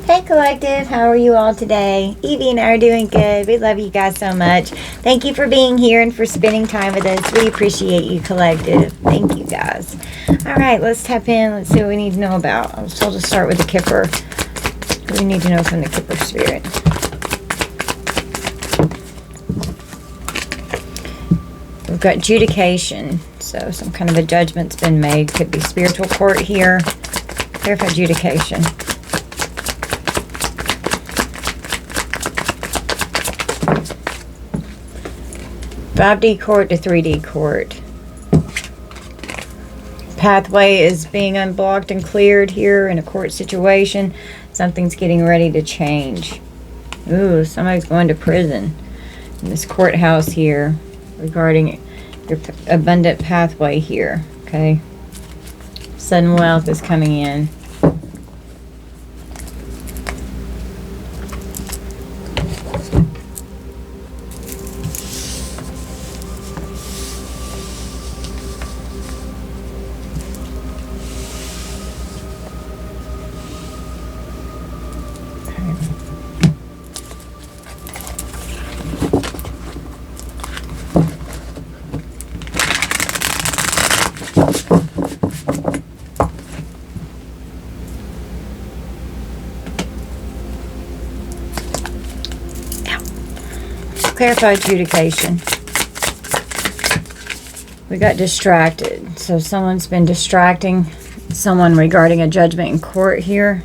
Hey Collective, how are you all today? Evie and I are doing good. We love you guys so much. Thank you for being here and for spending time with us. We appreciate you, Collective. Thank you guys. Alright, let's tap in. Let's see what we need to know about. I was told to start with the Kipper. What do we need to know from the Kipper Spirit? We've got adjudication. So some kind of a judgment's been made. Could be spiritual court here. Clarify adjudication. 5D court to 3D court. Pathway is being unblocked and cleared here in a court situation. Something's getting ready to change. Ooh, somebody's going to prison in this courthouse here regarding your abundant pathway here. Okay. Sudden wealth is coming in. Clarify adjudication. We got distracted. So someone's been distracting someone regarding a judgment in court here.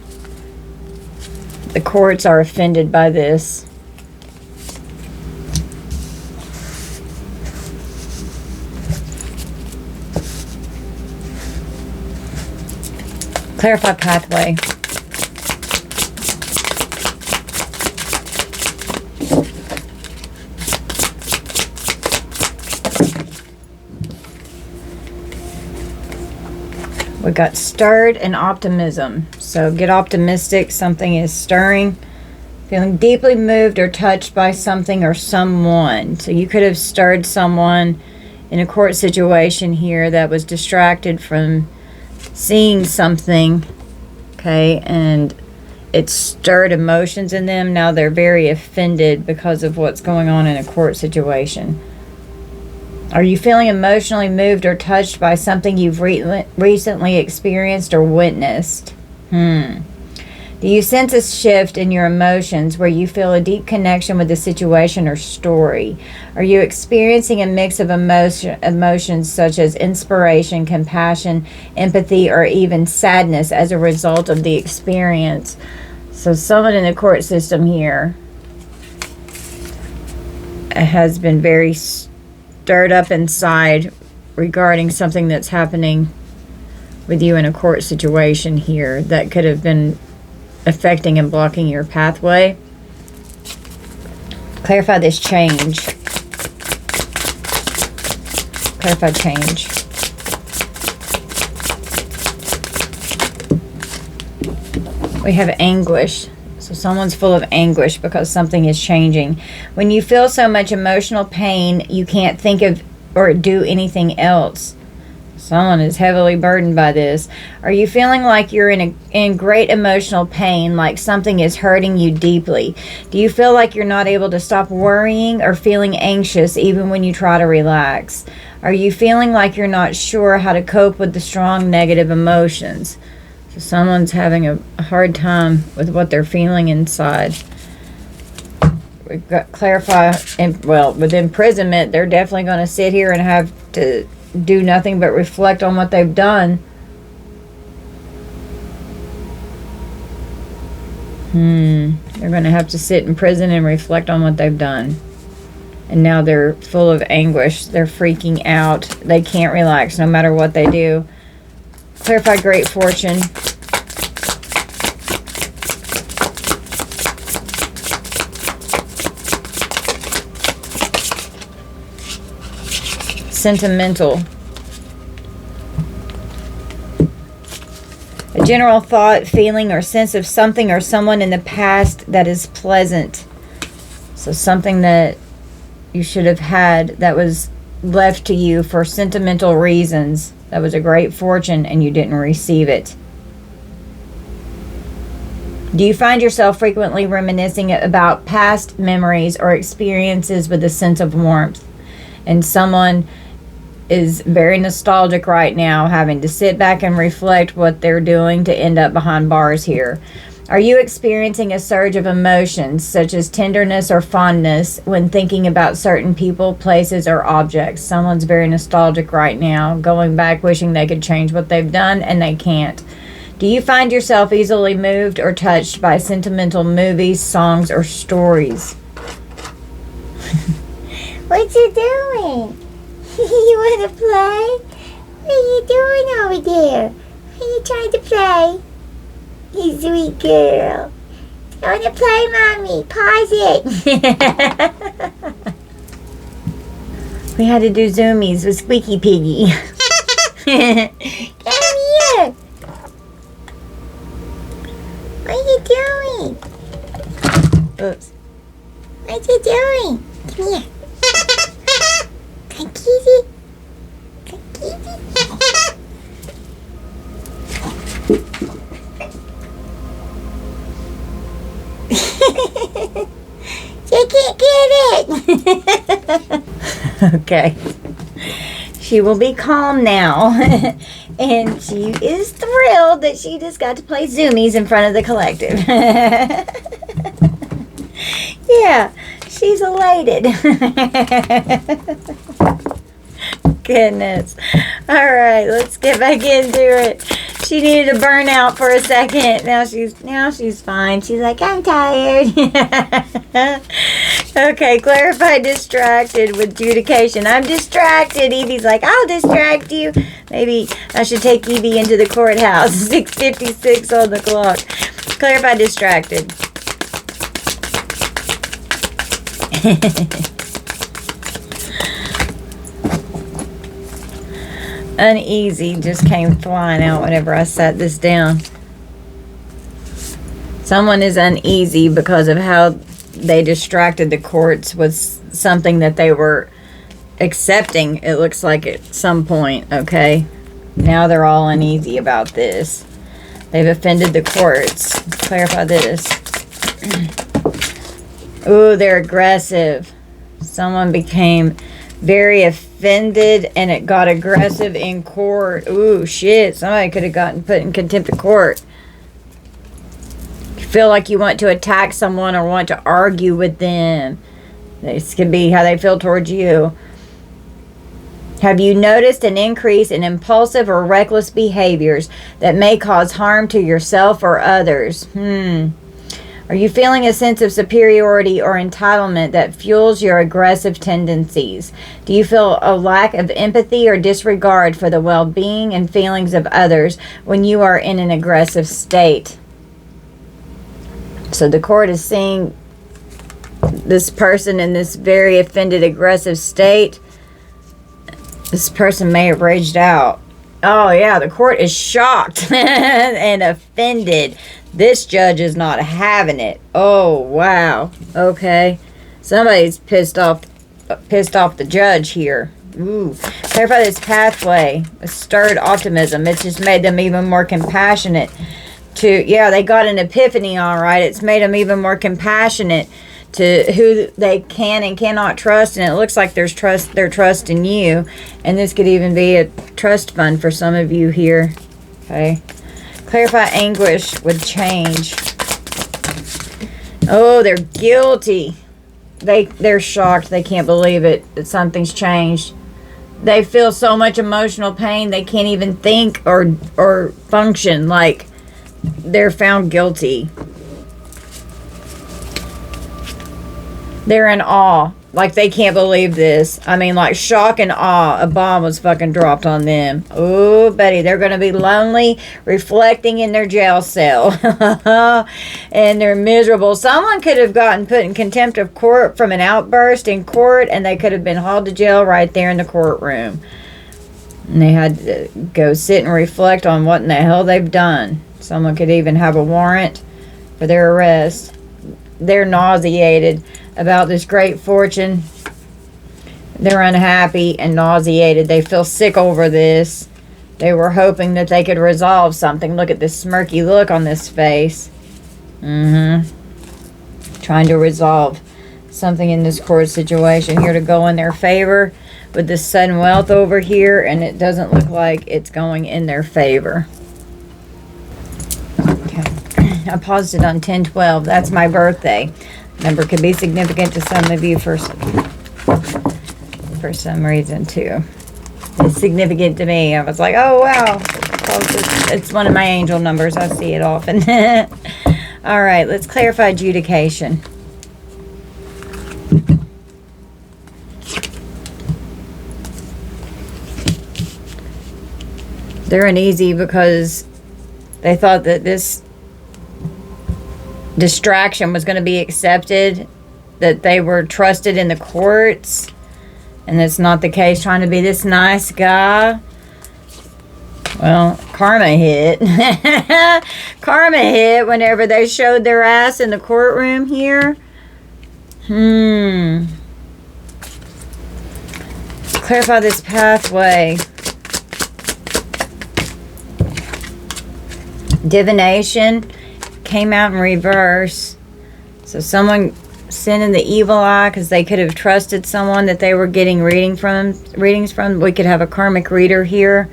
The courts are offended by this. Clarify pathway. We got stirred and optimism. So get optimistic. Something is stirring. Feeling deeply moved or touched by something or someone. So you could have stirred someone in a court situation here that was distracted from seeing something. Okay, and it stirred emotions in them. Now they're very offended because of what's going on in a court situation. Are you feeling emotionally moved or touched by something you've recently experienced or witnessed? Do you sense a shift in your emotions where you feel a deep connection with the situation or story? Are you experiencing a mix of emotions such as inspiration, compassion, empathy, or even sadness as a result of the experience? So someone in the court system has been very stirred up inside regarding something that's happening with you in a court situation here that could have been affecting and blocking your pathway. Clarify this change. Clarify change. We have anguish. So someone's full of anguish because something is changing. When you feel so much emotional pain, you can't think of or do anything else. Someone is heavily burdened by this. Are you feeling like you're in great emotional pain, like something is hurting you deeply? Do you feel like you're not able to stop worrying or feeling anxious even when you try to relax? Are you feeling like you're not sure how to cope with the strong negative emotions? So someone's having a hard time with what they're feeling inside. We've got clarify, with imprisonment, they're definitely going to sit here and have to do nothing but reflect on what they've done. They're going to have to sit in prison and reflect on what they've done. And now they're full of anguish. They're freaking out. They can't relax no matter what they do. Clarify great fortune. Sentimental. A general thought, feeling, or sense of something or someone in the past that is pleasant. So something that you should have had that was left to you for sentimental reasons. That was a great fortune and you didn't receive it. Do you find yourself frequently reminiscing about past memories or experiences with a sense of warmth? And someone is very nostalgic right now, having to sit back and reflect what they're doing to end up behind bars here. Are you experiencing a surge of emotions, such as tenderness or fondness, when thinking about certain people, places, or objects? Someone's very nostalgic right now, going back, wishing they could change what they've done, and they can't. Do you find yourself easily moved or touched by sentimental movies, songs, or stories? What you doing? You want to play? What are you doing over there? Are you trying to play? You sweet girl. I want to play, Mommy. Pause it. We had to do zoomies with Squeaky Piggy. Come here. What are you doing? Oops. What you doing? Come here. Come kitty. Come kitty. You can't get it. Okay. She will be calm now. And she is thrilled that she just got to play zoomies in front of the collective. Yeah, she's elated. Goodness. All right, let's get back into it. She needed a burnout for a second. Now she's fine. She's like, I'm tired. Okay, clarify distracted with adjudication. I'm distracted. Evie's like, I'll distract you. Maybe I should take Evie into the courthouse. 6:56 on the clock. Clarify distracted. Uneasy just came flying out whenever I sat this down. Someone is uneasy because of how they distracted the courts with something that they were accepting, it looks like, at some point. Okay, now they're all uneasy about this. They've offended the courts. Clarify this. Ooh, they're aggressive. Someone became very offended and it got aggressive in court. Ooh, shit. Somebody could have gotten put in contempt of court. You feel like you want to attack someone or want to argue with them. This could be how they feel towards you. Have you noticed an increase in impulsive or reckless behaviors that may cause harm to yourself or others? Are you feeling a sense of superiority or entitlement that fuels your aggressive tendencies? Do you feel a lack of empathy or disregard for the well-being and feelings of others when you are in an aggressive state? So the court is seeing this person in this very offended, aggressive state. This person may have raged out. Oh, yeah, the court is shocked and offended. This judge is not having it. Oh, wow. Okay. Somebody's pissed off the judge here. Ooh. Clarify this pathway. A stirred optimism. It's just made them even more compassionate. They got an epiphany, all right. It's made them even more compassionate to who they can and cannot trust, and it looks like their trust in you, and this could even be a trust fund for some of you here. Okay, clarify anguish with change. Oh, they're guilty. They're shocked. They can't believe it that something's changed. They feel so much emotional pain they can't even think or function. Like they're found guilty. They're in awe. Like they can't believe this. I mean, like shock and awe. A bomb was fucking dropped on them. Oh, Betty, they're going to be lonely, reflecting in their jail cell. And they're miserable. Someone could have gotten put in contempt of court from an outburst in court, and they could have been hauled to jail right there in the courtroom. And they had to go sit and reflect on what in the hell they've done. Someone could even have a warrant for their arrest. They're nauseated about this great fortune. They're unhappy and nauseated. They feel sick over this. They were hoping that they could resolve something. Look at this smirky look on this face. Trying to resolve something in this court situation here to go in their favor with this sudden wealth over here, and it doesn't look like it's going in their favor. Okay. I paused it on 10/12. That's my birthday. Number could be significant to some of you for some reason too. It's significant to me. I was like, oh wow, it's one of my angel numbers. I see it often. All right, let's clarify adjudication. They're uneasy because they thought that this distraction was going to be accepted, that they were trusted in the courts, and that's not the case. Trying to be this nice guy. Well, karma hit. Karma hit whenever they showed their ass in the courtroom here. Clarify this pathway. Divination came out in reverse. So someone sent in the evil eye because they could have trusted someone that they were getting readings from. We could have a karmic reader here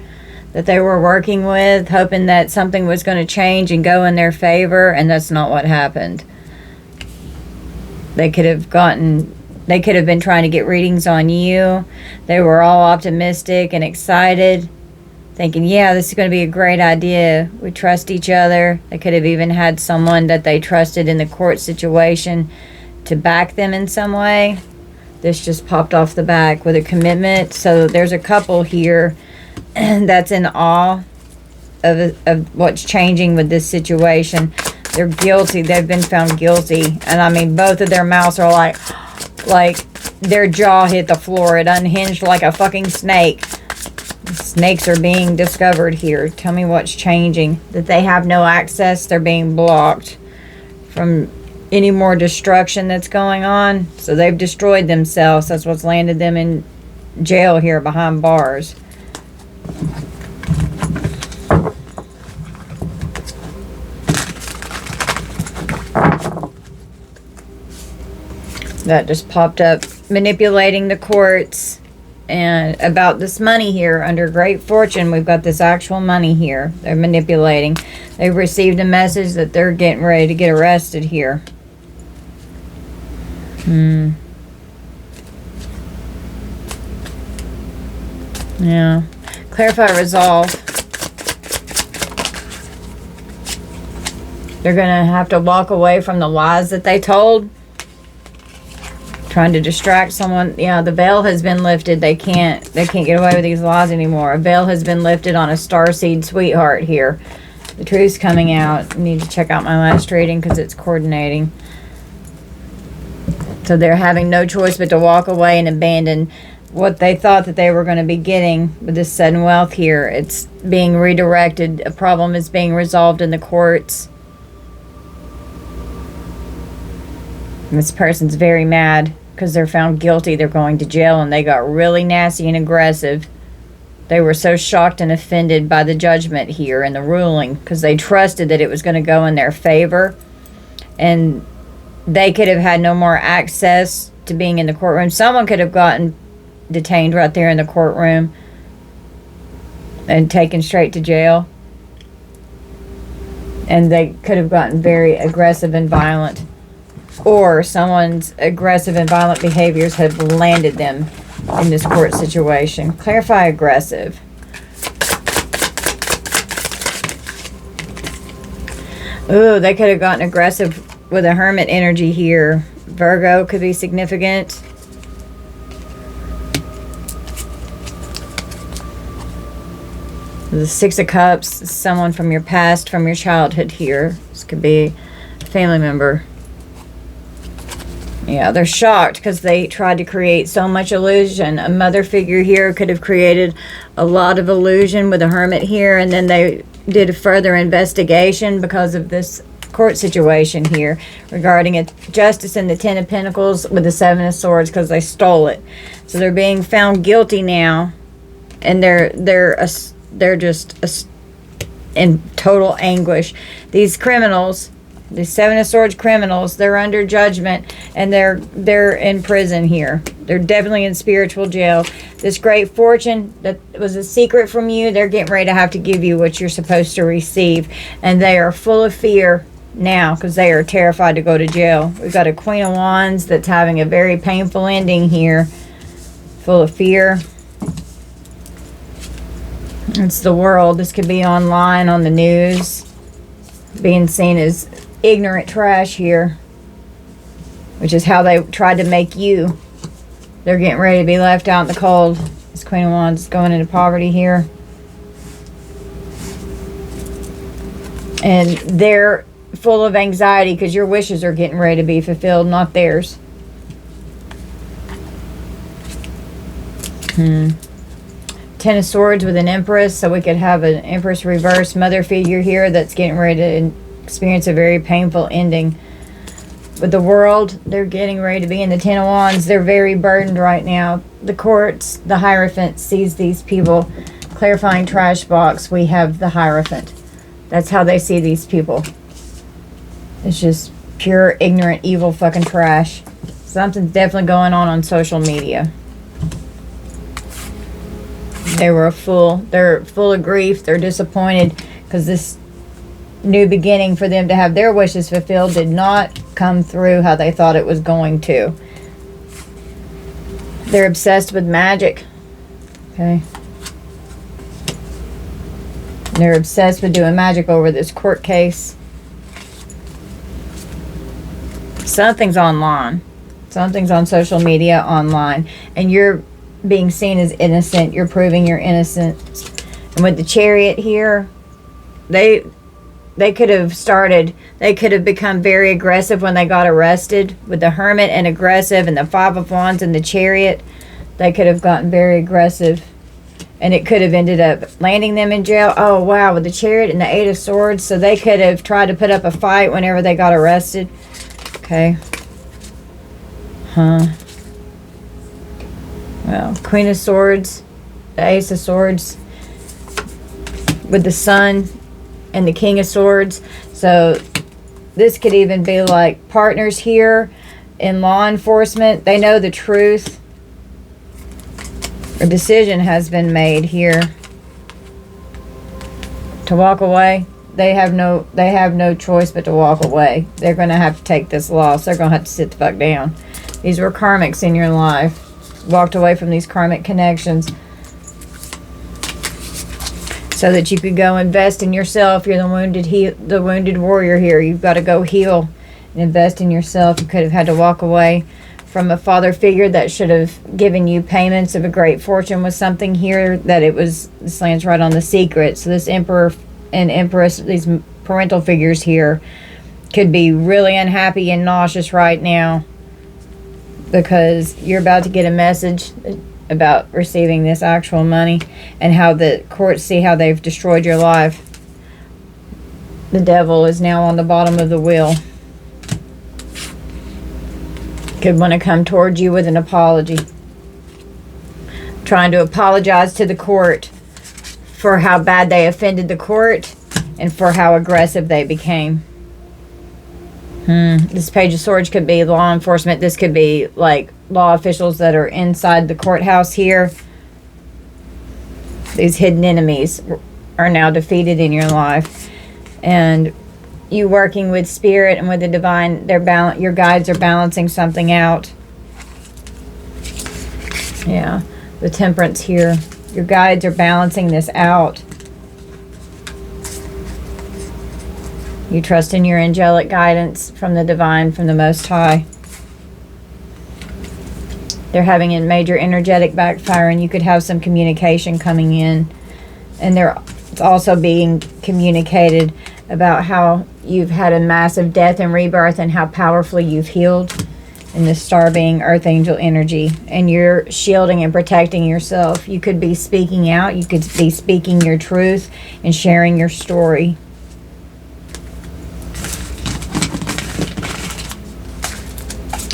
that they were working with, hoping that something was going to change and go in their favor, and that's not what happened. They could have been trying to get readings on you. They were all optimistic and excited, thinking, yeah, this is going to be a great idea. We trust each other. They could have even had someone that they trusted in the court situation to back them in some way. This just popped off the back with a commitment. So there's a couple here that's in awe of what's changing with this situation. They're guilty. They've been found guilty. And I mean, both of their mouths are like their jaw hit the floor. It unhinged like a fucking snake. Snakes are being discovered here. Tell me what's changing. That they have no access. They're being blocked from any more destruction that's going on. So they've destroyed themselves. That's what's landed them in jail here behind bars. That just popped up. Manipulating the courts. And about this money here, under great fortune, we've got this actual money here. They're manipulating. They've received a message that they're getting ready to get arrested here. Yeah. Clarify resolve. They're going to have to walk away from the lies that they told. Trying to distract someone. Yeah, the veil has been lifted. They can't get away with these lies anymore. A veil has been lifted on a starseed sweetheart here. The truth's coming out. I need to check out my last reading because it's coordinating. So they're having no choice but to walk away and abandon what they thought that they were going to be getting with this sudden wealth here. It's being redirected. A problem is being resolved in the courts. And this person's very mad because they're found guilty. They're going to jail, and they got really nasty and aggressive. They were so shocked and offended by the judgment here and the ruling because they trusted that it was going to go in their favor. And they could have had no more access to being in the courtroom. Someone could have gotten detained right there in the courtroom and taken straight to jail. And they could have gotten very aggressive and violent. Or someone's aggressive and violent behaviors have landed them in this court situation. Clarify aggressive. Ooh, they could have gotten aggressive with a hermit energy here. Virgo could be significant. The Six of Cups, someone from your past, from your childhood here. This could be a family member. Yeah, they're shocked because they tried to create so much illusion. A mother figure here could have created a lot of illusion with a hermit here, and then they did a further investigation because of this court situation here regarding a justice in the Ten of Pentacles with the Seven of Swords because they stole it. So they're being found guilty now, and they're just in total anguish. These criminals The Seven of Swords criminals, they're under judgment, and they're in prison here. They're definitely in spiritual jail. This great fortune that was a secret from you, they're getting ready to have to give you what you're supposed to receive. And they are full of fear now because they are terrified to go to jail. We've got a Queen of Wands that's having a very painful ending here. Full of fear. It's the World. This could be online on the news. Being seen as ignorant trash here. Which is how they tried to make you. They're getting ready to be left out in the cold. This Queen of Wands is going into poverty here. And they're full of anxiety because your wishes are getting ready to be fulfilled, not theirs. Ten of Swords with an Empress, so we could have an Empress reverse mother figure here that's getting ready to experience a very painful ending. With the World, they're getting ready to be in the Ten of Wands. They're very burdened right now. The courts, the Hierophant sees these people. Clarifying trash box, we have the Hierophant. That's how they see these people. It's just pure, ignorant, evil fucking trash. Something's definitely going on social media. They were a fool. They're full of grief. They're disappointed because this new beginning for them to have their wishes fulfilled did not come through how they thought it was going to. They're obsessed with magic. Okay. They're obsessed with doing magic over this court case. Something's online. Something's on social media online. And you're being seen as innocent. You're proving your innocence. And with the Chariot here, they could have become very aggressive when they got arrested. With the Hermit and aggressive, and the Five of Wands and the Chariot, they could have gotten very aggressive. And it could have ended up landing them in jail. Oh, wow, with the Chariot and the Eight of Swords. So they could have tried to put up a fight whenever they got arrested. Okay. Well, Queen of Swords, the Ace of Swords, with the Sun and the King of Swords. So this could even be like partners here in law enforcement. They know the truth. A decision has been made here to walk away. They have no choice but to walk away. They're going to have to take this loss. They're going to have to sit the fuck down. These were karmics in your life. Walked away from these karmic connections so that you could go invest in yourself. You're the wounded warrior here. You've got to go heal and invest in yourself. You could have had to walk away from a father figure that should have given you payments of a great fortune with something here that this lands right on the secret. So this Emperor and Empress, these parental figures here, could be really unhappy and nauseous right now because you're about to get a message about receiving this actual money, and how the courts see how they've destroyed your life. The Devil is now on the bottom of the wheel. Could want to come towards you with an apology. Trying to apologize to the court for how bad they offended the court and for how aggressive they became. This Page of Swords could be law enforcement. This could be like law officials that are inside the courthouse here. These hidden enemies are now defeated in your life. And you working with spirit and with the divine, your guides are balancing something out. Yeah, the Temperance here. Your guides are balancing this out. You trust in your angelic guidance from the divine, from the Most High. They're having a major energetic backfire, and you could have some communication coming in. And it's also being communicated about how you've had a massive death and rebirth and how powerfully you've healed. And the star being Earth Angel energy. And you're shielding and protecting yourself. You could be speaking out. You could be speaking your truth and sharing your story.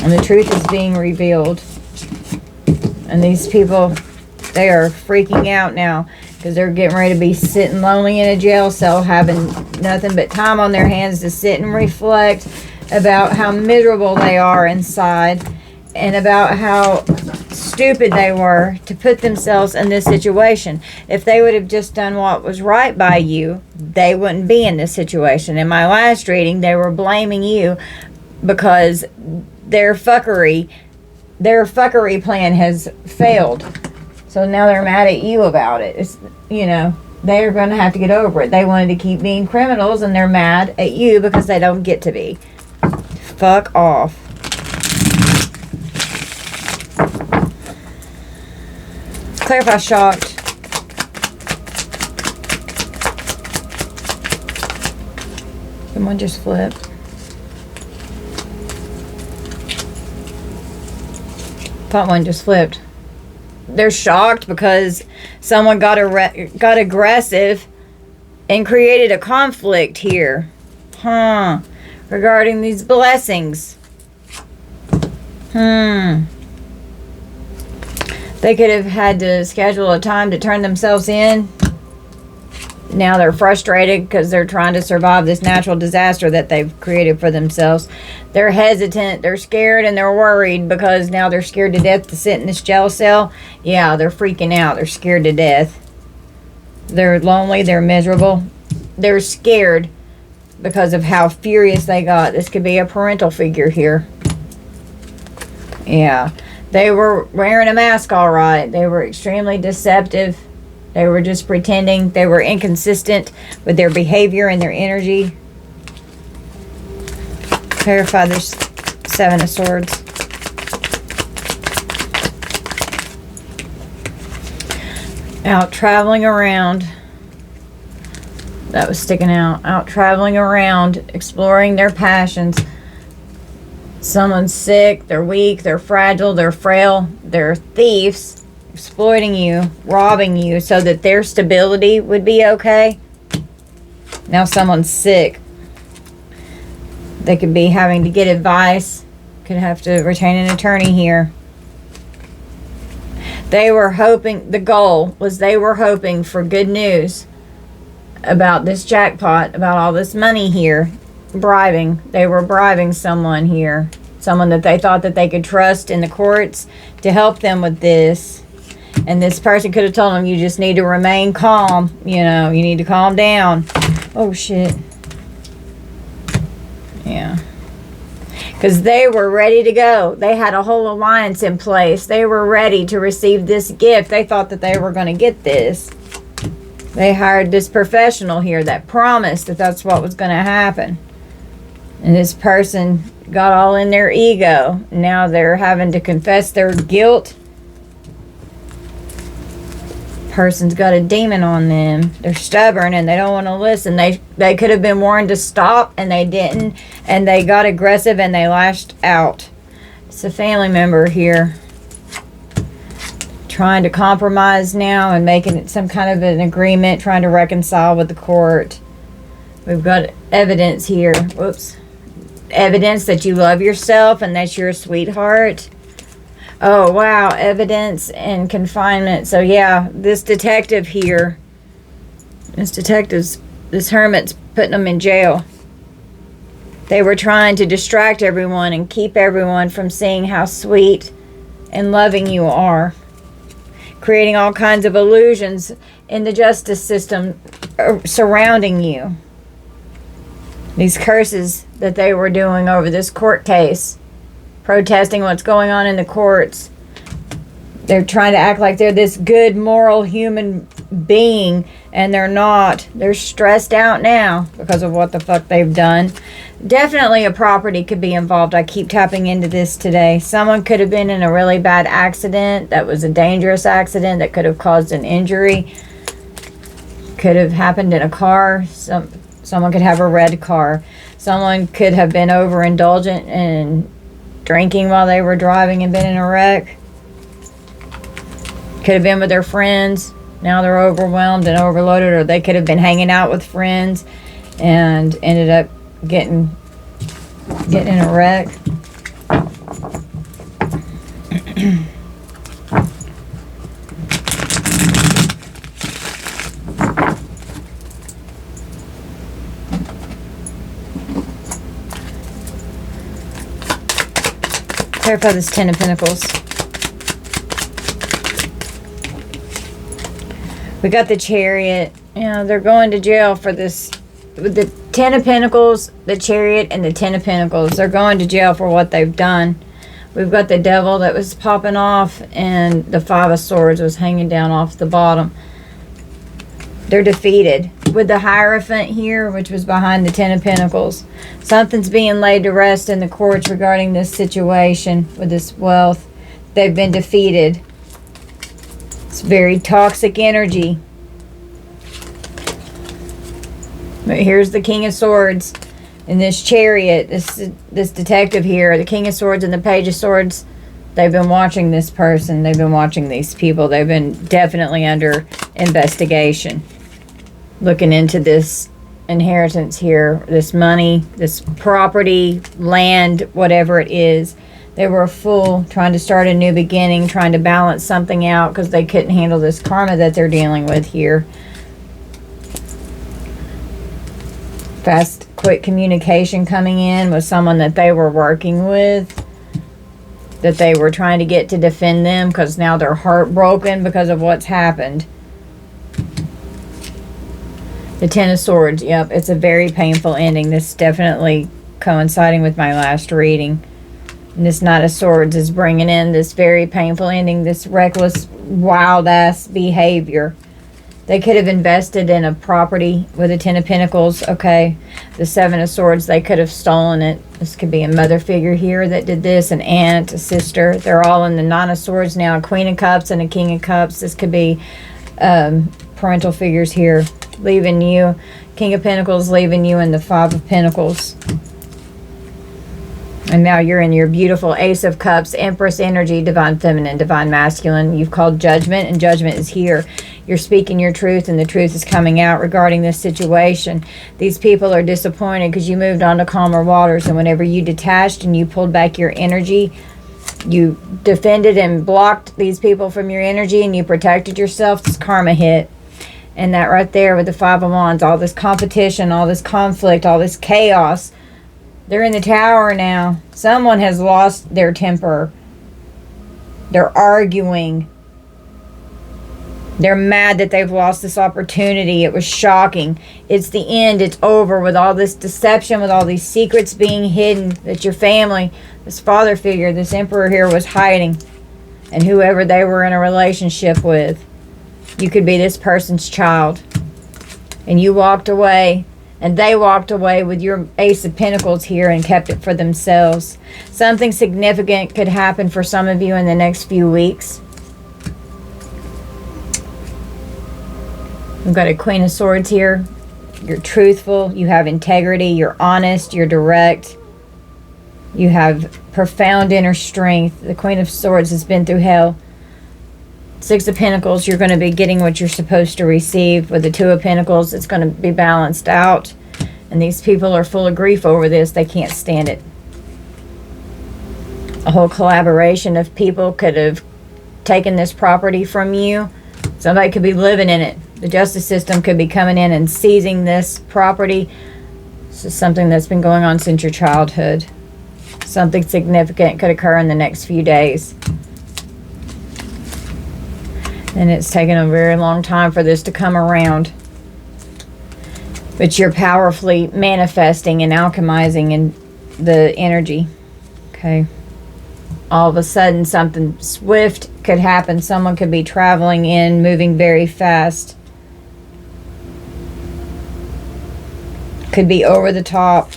And the truth is being revealed. And these people, they are freaking out now because they're getting ready to be sitting lonely in a jail cell having nothing but time on their hands to sit and reflect about how miserable they are inside and about how stupid they were to put themselves in this situation. If they would have just done what was right by you, they wouldn't be in this situation. In my last reading, they were blaming you because their fuckery plan has failed. So now they're mad at you about it. It's, you know, they're going to have to get over it. They wanted to keep being criminals and they're mad at you because they don't get to be. Fuck off. Clarify shocked. Someone just flipped. Thought one just flipped. They're shocked because someone got aggressive and created a conflict here. Regarding these blessings. They could have had to schedule a time to turn themselves in. Now they're frustrated because they're trying to survive this natural disaster that they've created for themselves. They're hesitant, they're scared, and they're worried because now they're scared to death to sit in this jail cell. Yeah, they're freaking out. They're scared to death. They're lonely, they're miserable. They're scared because of how furious they got. This could be a parental figure here. Yeah. They were wearing a mask all right. They were extremely deceptive. They were just pretending. They were inconsistent with their behavior and their energy. Clarify there's 7 of Swords. Out traveling around. That was sticking out. Out traveling around, exploring their passions. Someone's sick, they're weak, they're fragile, they're frail, they're thieves, exploiting you, robbing you so that their stability would be okay. Now someone's sick. They could be having to get advice, could have to retain an attorney here. They were hoping, the goal was they were hoping for good news about this jackpot, about all this money here. Bribing. They were bribing someone here. Someone that they thought that they could trust in the courts to help them with this. And this person could have told them, you just need to remain calm. You know, you need to calm down. Oh, shit. Yeah. Because they were ready to go. They had a whole alliance in place. They were ready to receive this gift. They thought that they were going to get this. They hired this professional here that promised that that's what was going to happen. And this person got all in their ego. Now they're having to confess their guilt. Person's got a demon on them. They're stubborn and they don't want to listen. They could have been warned to stop and they didn't. And they got aggressive and they lashed out. It's a family member here. Trying to compromise now and making it some kind of an agreement. Trying to reconcile with the court. We've got evidence here. Whoops. Evidence that you love yourself and that you're a sweetheart. Oh, wow. Evidence and confinement. So, yeah, this detective here, this hermit's putting them in jail. They were trying to distract everyone and keep everyone from seeing how sweet and loving you are. Creating all kinds of illusions in the justice system surrounding you. These curses that they were doing over this court case, protesting what's going on in the courts. They're trying to act like they're this good, moral human being, and they're not. They're stressed out now because of what the fuck they've done. Definitely a property could be involved. I keep tapping into this today. Someone could have been in a really bad accident that was a dangerous accident that could have caused an injury. Could have happened in a car. Someone could have a red car. Someone could have been overindulgent and drinking while they were driving and been in a wreck. Could have been with their friends. Now they're overwhelmed and overloaded, or they could have been hanging out with friends and ended up getting in a wreck. Clarify this Ten of Pentacles. We got the Chariot. Yeah, they're going to jail for this. With the Ten of Pentacles, the Chariot, and the Ten of Pentacles. They're going to jail for what they've done. We've got the Devil that was popping off, and the Five of Swords was hanging down off the bottom. They're defeated. With the Hierophant here, which was behind the Ten of Pentacles. Something's being laid to rest in the courts regarding this situation with this wealth. They've been defeated. It's very toxic energy. But here's the King of Swords. And this Chariot, this detective here, the King of Swords and the Page of Swords, they've been watching this person. They've been watching these people. They've been definitely under investigation. Looking into this inheritance here, this money, this property, land, whatever it is. They were a fool, trying to start a new beginning, trying to balance something out because they couldn't handle this karma that they're dealing with here. Fast, quick communication coming in with someone that they were working with, that they were trying to get to defend them because now they're heartbroken because of what's happened. The Ten of Swords, yep, it's a very painful ending. This is definitely coinciding with my last reading. And this Knight of Swords is bringing in this very painful ending, this reckless, wild-ass behavior. They could have invested in a property with a Ten of Pentacles, okay. The Seven of Swords, they could have stolen it. This could be a mother figure here that did this, an aunt, a sister. They're all in the Nine of Swords now, a Queen of Cups and a King of Cups. This could be parental figures here, leaving you. King of Pentacles leaving you in the Five of Pentacles. And now you're in your beautiful Ace of Cups, Empress energy, Divine Feminine, Divine Masculine. You've called Judgment, and Judgment is here. You're speaking your truth, and the truth is coming out regarding this situation. These people are disappointed because you moved on to calmer waters, and whenever you detached and you pulled back your energy, you defended and blocked these people from your energy, and you protected yourself, this karma hit. And that right there with the Five of Wands, all this competition, all this conflict, all this chaos. They're in the Tower now. Someone has lost their temper. They're arguing. They're mad that they've lost this opportunity. It was shocking. It's the end. It's over with all this deception, with all these secrets being hidden that your family, this father figure, this emperor here was hiding. And whoever they were in a relationship with. You could be this person's child. And you walked away. And they walked away with your Ace of Pentacles here and kept it for themselves. Something significant could happen for some of you in the next few weeks. We've got a Queen of Swords here. You're truthful. You have integrity. You're honest. You're direct. You have profound inner strength. The Queen of Swords has been through hell. Six of Pentacles, you're going to be getting what you're supposed to receive. With the Two of Pentacles, it's going to be balanced out. And these people are full of grief over this. They can't stand it. A whole collaboration of people could have taken this property from you. Somebody could be living in it. The justice system could be coming in and seizing this property. This is something that's been going on since your childhood. Something significant could occur in the next few days. And it's taken a very long time for this to come around. But you're powerfully manifesting and alchemizing in the energy. Okay. All of a sudden, something swift could happen. Someone could be traveling in, moving very fast. Could be over the top.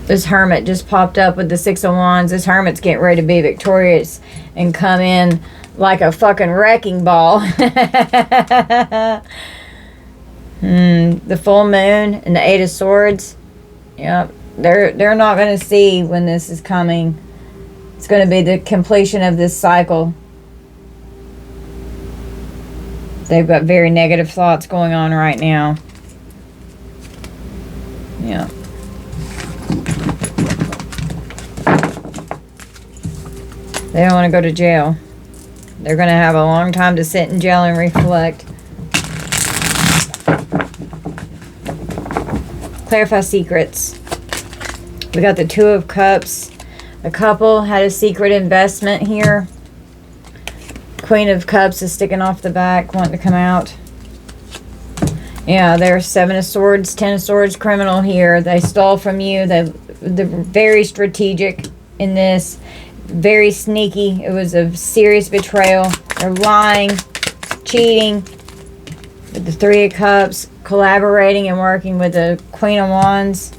This Hermit just popped up with the Six of Wands. This Hermit's getting ready to be victorious and come in like a fucking wrecking ball. The full moon and the Eight of Swords. Yep. They're not going to see when this is coming. It's going to be the completion of this cycle. They've got very negative thoughts going on right now. Yeah. They don't want to go to jail. They're going to have a long time to sit in jail and reflect. Clarify secrets. We got the Two of Cups, The couple had a secret investment here. Queen of Cups is sticking off the back, wanting to come out. Yeah, there's 7 of Swords, 10 of Swords criminal here. They stole from you. They're very strategic in this. Very sneaky. It was a serious betrayal. They're lying, cheating. With the 3 of Cups, collaborating and working with the Queen of Wands.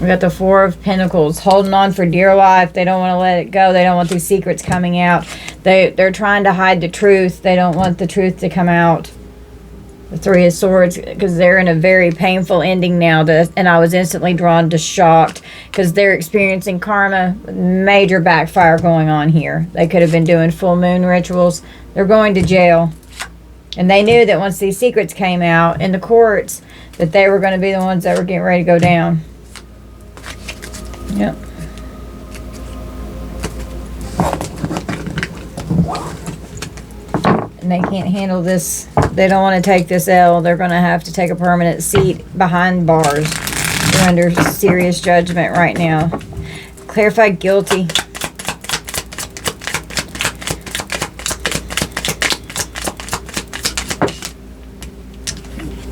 We got the 4 of Pentacles, holding on for dear life. They don't want to let it go. They don't want these secrets coming out. They're trying to hide the truth. They don't want the truth to come out. The 3 of Swords, because they're in a very painful ending now. And I was instantly drawn to shocked because they're experiencing karma. Major backfire going on here. They could have been doing full moon rituals. They're going to jail. And they knew that once these secrets came out in the courts, that they were going to be the ones that were getting ready to go down. Yep. And they can't handle this. They don't want to take this L. They're going to have to take a permanent seat behind bars. They're under serious judgment right now. Clarified guilty.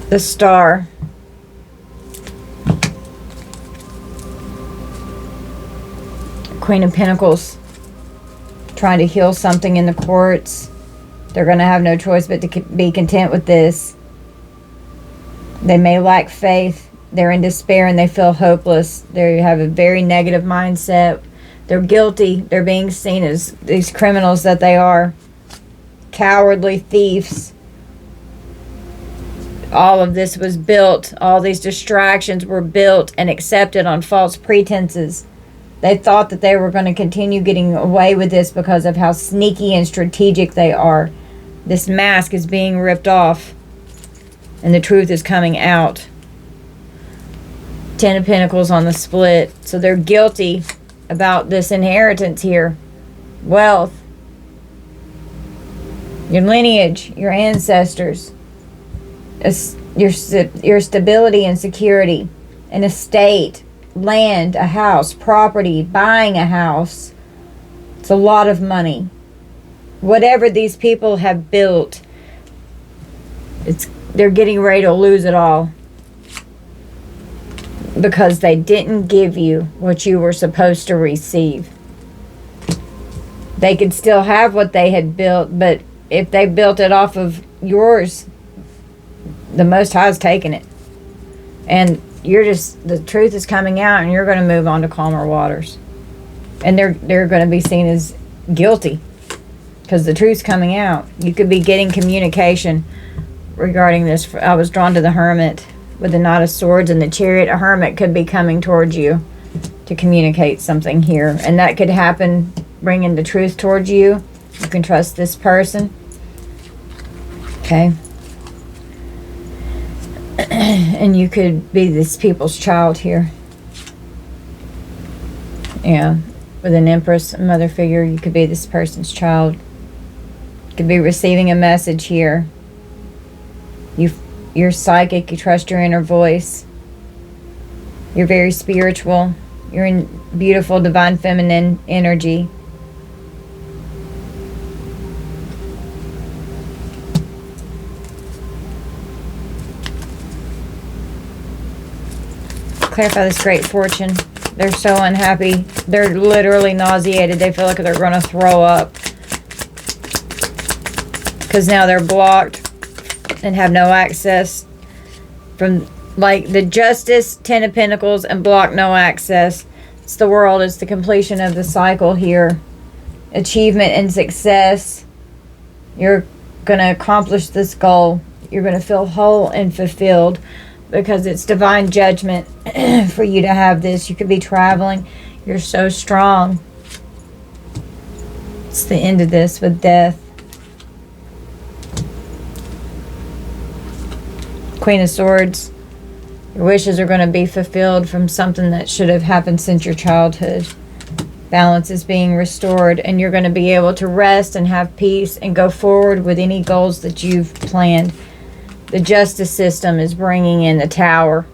The Star. Queen of Pentacles, trying to heal something in the courts. They're going to have no choice but to be content with this. They may lack faith. They're in despair and they feel hopeless. They have a very negative mindset. They're guilty. They're being seen as these criminals that they are. Cowardly thieves. All of this was built. All these distractions were built and accepted on false pretenses. They thought that they were going to continue getting away with this because of how sneaky and strategic they are. This mask is being ripped off. And the truth is coming out. 10 of Pentacles on the split. So they're guilty about this inheritance here. Wealth. Your lineage. Your ancestors. Your stability and security. An estate. Land, a house, property, buying a house. It's a lot of money. Whatever these people have built, they're getting ready to lose it all. Because they didn't give you what you were supposed to receive. They could still have what they had built, but if they built it off of yours, the Most High's taking it. And the truth is coming out and you're going to move on to calmer waters. And they're going to be seen as guilty because the truth's coming out. You could be getting communication regarding this. I was drawn to the Hermit with the Knight of Swords and the Chariot. A hermit could be coming towards you to communicate something here. And that could happen, bringing the truth towards you. You can trust this person. Okay. And you could be this people's child here. Yeah. With an Empress, mother figure, you could be this person's child. You could be receiving a message here. You're psychic. You trust your inner voice. You're very spiritual. You're in beautiful, divine feminine energy. Clarify this great fortune. They're so unhappy. They're literally nauseated. They feel like they're going to throw up. Because now they're blocked and have no access from, like, the Justice, 10 of Pentacles, and block, no access. It's the world. It's the completion of the cycle here. Achievement and success. You're going to accomplish this goal. You're going to feel whole and fulfilled. Because it's divine judgment for you to have this. You could be traveling. You're so strong. It's the end of this with death. Queen of Swords. Your wishes are going to be fulfilled from something that should have happened since your childhood. Balance is being restored. And you're going to be able to rest and have peace and go forward with any goals that you've planned. The justice system is bringing in the Tower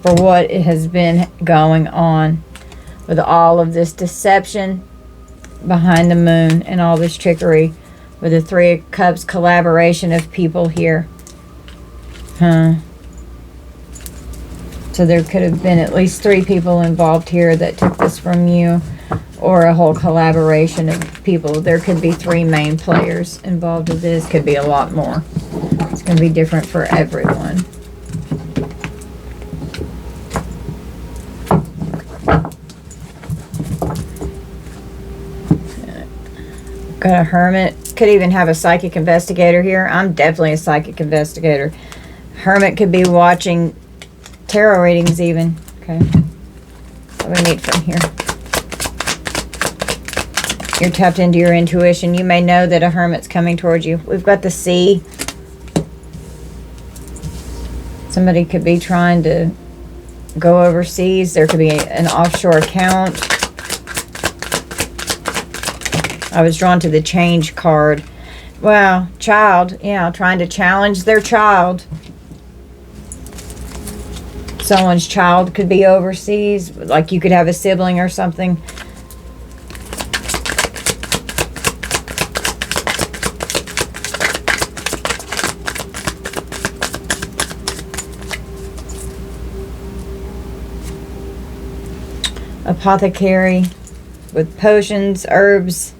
for what has been going on with all of this deception behind the moon and all this trickery with the Three of Cups collaboration of people here. So there could have been at least 3 people involved here that took this from you, or a whole collaboration of people. There could be 3 main players involved with this. Could be a lot more. It's going to be different for everyone. Got a Hermit. Could even have a psychic investigator here. I'm definitely a psychic investigator. Hermit could be watching tarot readings even. Okay. What do we need from here? You're tapped into your intuition. You may know that a Hermit's coming towards you. We've got the Sea. Somebody could be trying to go overseas. There could be an offshore account. I was drawn to the change card. Wow, child. Yeah, trying to challenge their child. Someone's child could be overseas. Like you could have a sibling or something. Apothecary with potions, herbs.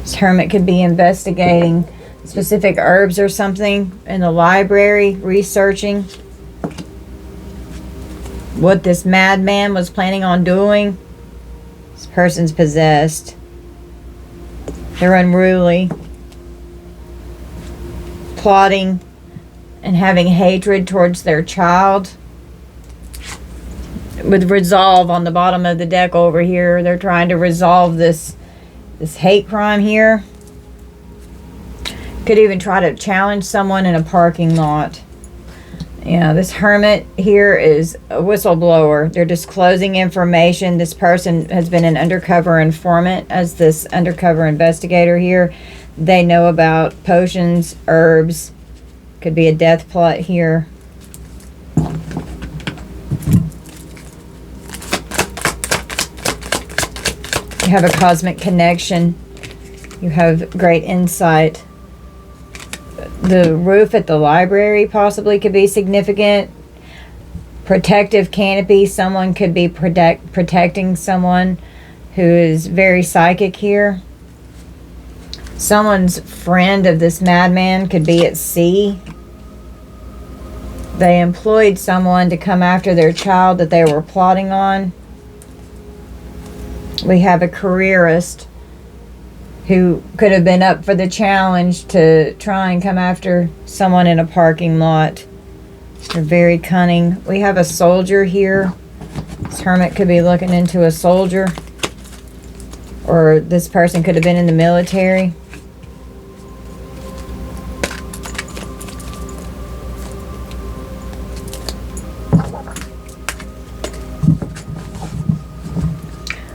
This Hermit could be investigating specific herbs or something in the library, researching what this madman was planning on doing. This person's possessed. They're unruly, plotting and having hatred towards their child. With resolve on the bottom of the deck over here. They're trying to resolve this hate crime here. Could even try to challenge someone in a parking lot. Yeah, this Hermit here is a whistleblower. They're disclosing information. This person has been an undercover informant as this undercover investigator here. They know about potions, herbs. Could be a death plot here. You have a cosmic connection. You have great insight. The roof at the library possibly could be significant. Protective canopy. Someone could be protecting someone who is very psychic here. Someone's friend of this madman could be at sea. They employed someone to come after their child that they were plotting on. We have a careerist who could have been up for the challenge to try and come after someone in a parking lot. They're very cunning. We have a soldier here. This Hermit could be looking into a soldier. Or this person could have been in the military.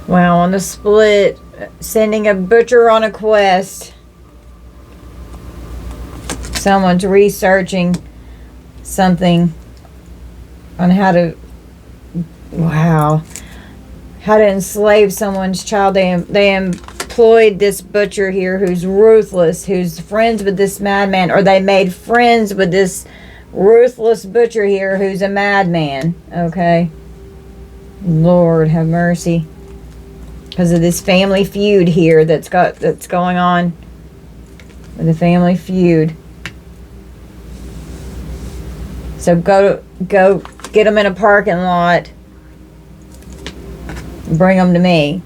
Wow, on the split, sending a butcher on a quest. Someone's researching something on how to, wow, how to enslave someone's child. They employed this butcher here who's ruthless, who's friends with this madman, or they made friends with this ruthless butcher here who's a madman. Okay, Lord have mercy. Because of this family feud here that's going on with the family feud. So go get them in a parking lot. Bring them to me.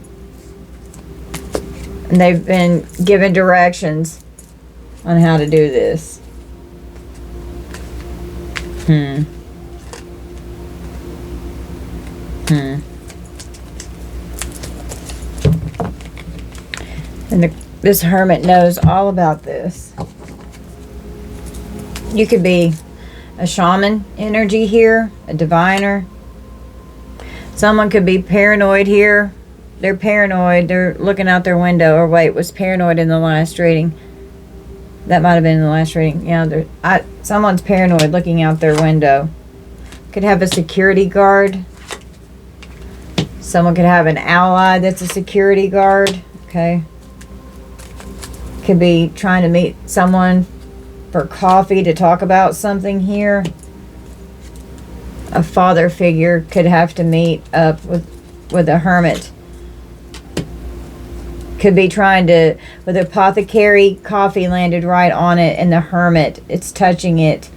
And they've been given directions on how to do this. And this Hermit knows all about this. You could be a shaman energy here, a diviner. Someone could be paranoid here. They're paranoid. They're looking out their window. Or wait, was paranoid in the last reading? That might have been in the last reading. Yeah, someone's paranoid looking out their window. Could have a security guard. Someone could have an ally that's a security guard. Okay. Could be trying to meet someone for coffee to talk about something here. A father figure could have to meet up with a hermit. Could be trying to, with apothecary, coffee landed right on it, and the hermit, it's touching it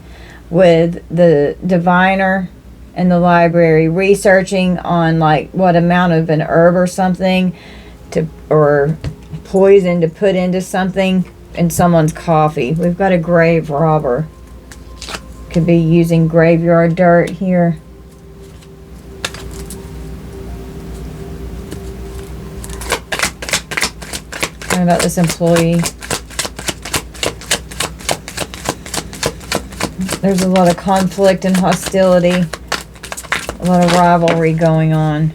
with the diviner and the library, researching on like what amount of an herb or something to, or poison to put into something in someone's coffee. We've got a grave robber. Could be using graveyard dirt here. Talking about this employee. There's a lot of conflict and hostility. A lot of rivalry going on.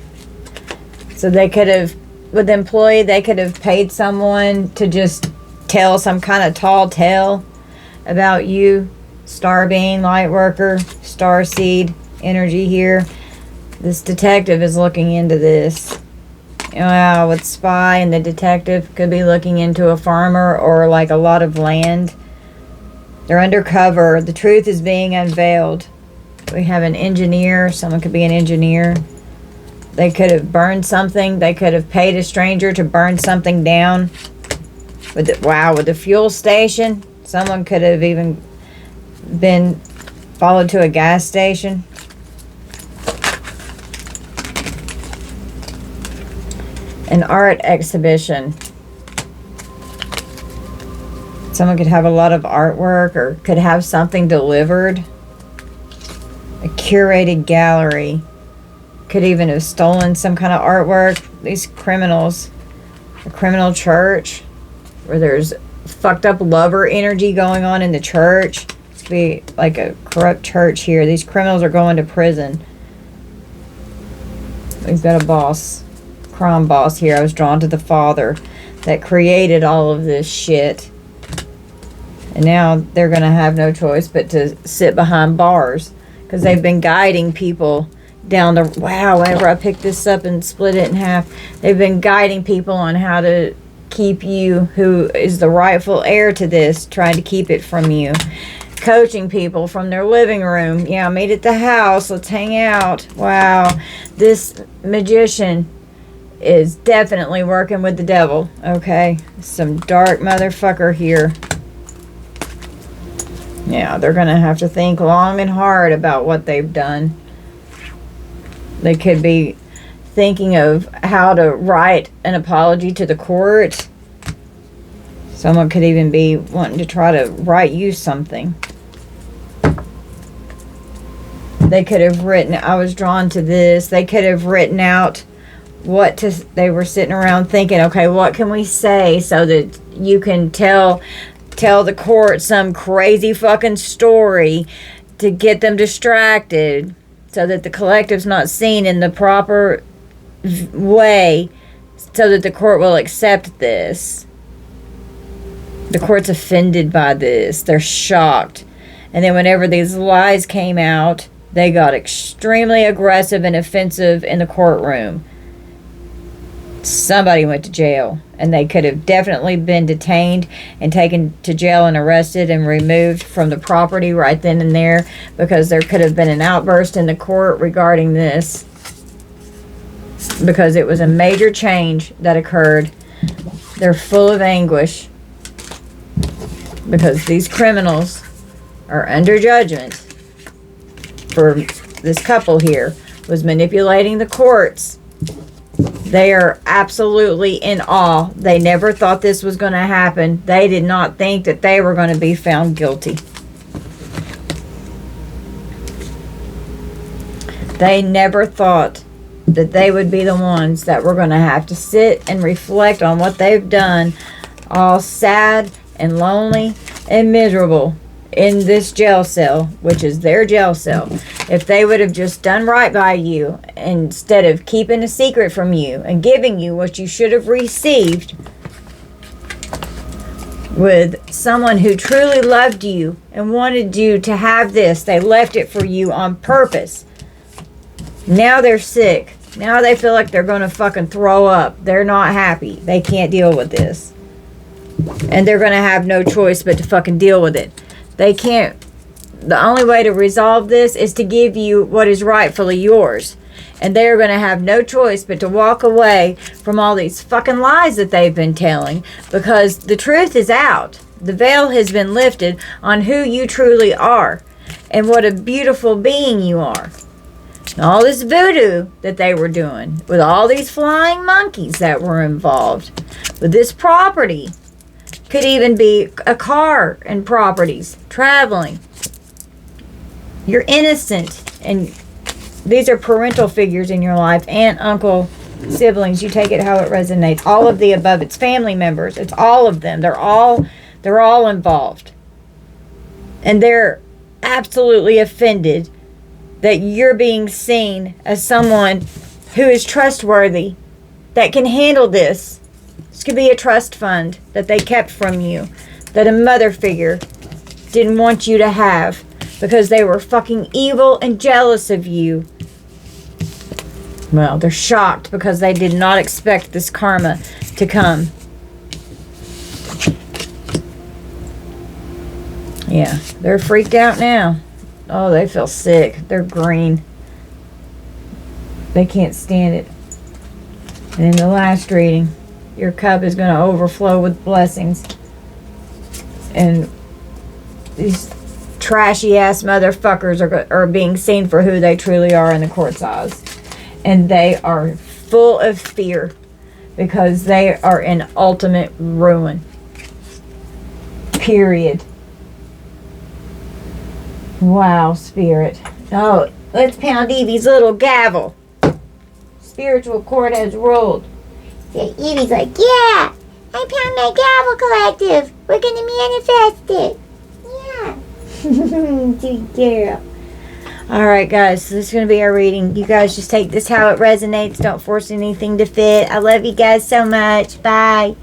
So they could have, with the employee, they could have paid someone to just tell some kind of tall tale about you. Star being, light worker, star seed energy here. This detective is looking into this. Wow, with spy and the detective could be looking into a farmer or like a lot of land. They're undercover. The truth is being unveiled. We have an engineer. Someone could be an engineer. They could have burned something. They could have paid a stranger to burn something down. With the fuel station. Someone could have even been followed to a gas station. An art exhibition. Someone could have a lot of artwork or could have something delivered. A curated gallery. Could even have stolen some kind of artwork. These criminals. A criminal church where there's fucked up lover energy going on in the church. Be like a corrupt church here. These criminals are going to prison. We've got a boss, crime boss here. I was drawn to the father that created all of this shit, and now they're gonna have no choice but to sit behind bars because they've been guiding people down the whenever I picked this up and split it in half, they've been guiding people on how to keep you, who is the rightful heir to this, trying to keep it from you. Coaching people from their living room. Yeah, meet at the house. Let's hang out. Wow. This magician is definitely working with the devil. Okay. Some dark motherfucker here. Yeah, they're going to have to think long and hard about what they've done. They could be thinking of how to write an apology to the court. Someone could even be wanting to try to write you something. They could have written, I was drawn to this. They could have written out they were sitting around thinking, okay, what can we say so that you can tell the court some crazy fucking story to get them distracted so that the collective's not seen in the proper way so that the court will accept this. The court's offended by this. They're shocked. And then whenever these lies came out, they got extremely aggressive and offensive in the courtroom. Somebody went to jail. And they could have definitely been detained and taken to jail and arrested and removed from the property right then and there. Because there could have been an outburst in the court regarding this. Because it was a major change that occurred. They're full of anguish. Because these criminals are under judgment for this couple here was manipulating the courts. They are absolutely in awe. They never thought this was going to happen. They did not think that they were going to be found guilty. They never thought that they would be the ones that were going to have to sit and reflect on what they've done, all sad and lonely and miserable in this jail cell, which is their jail cell. If they would have just done right by you instead of keeping a secret from you and giving you what you should have received, with someone who truly loved you and wanted you to have this. They left it for you on purpose. Now they're sick. Now they feel like they're going to fucking throw up. They're not happy. They can't deal with this. And they're going to have no choice but to fucking deal with it. They can't. The only way to resolve this is to give you what is rightfully yours. And they're going to have no choice but to walk away from all these fucking lies that they've been telling, because the truth is out. The veil has been lifted on who you truly are and what a beautiful being you are. And all this voodoo that they were doing with all these flying monkeys that were involved with this property, could even be a car and properties traveling. You're innocent, and these are parental figures in your life, aunt, uncle, siblings. You take it how it resonates. All of the above. It's family members. It's all of them. They're all involved. And they're absolutely offended that you're being seen as someone who is trustworthy, that can handle this. This could be a trust fund that they kept from you, that a mother figure didn't want you to have because they were fucking evil and jealous of you. Well, they're shocked because they did not expect this karma to come. Yeah, they're freaked out now. Oh, they feel sick. They're green. They can't stand it. And in the last reading, your cup is going to overflow with blessings. And these trashy ass motherfuckers are being seen for who they truly are in the court's eyes. And they are full of fear because they are in ultimate ruin. Period. Wow, Spirit. Oh, let's pound Evie's little gavel. Spiritual court has ruled. So Evie's like, yeah, I pound my gavel collective. We're gonna manifest it. Yeah. Sweet girl. Alright, guys, so this is going to be our reading. You guys just take this how it resonates. Don't force anything to fit. I love you guys so much. Bye.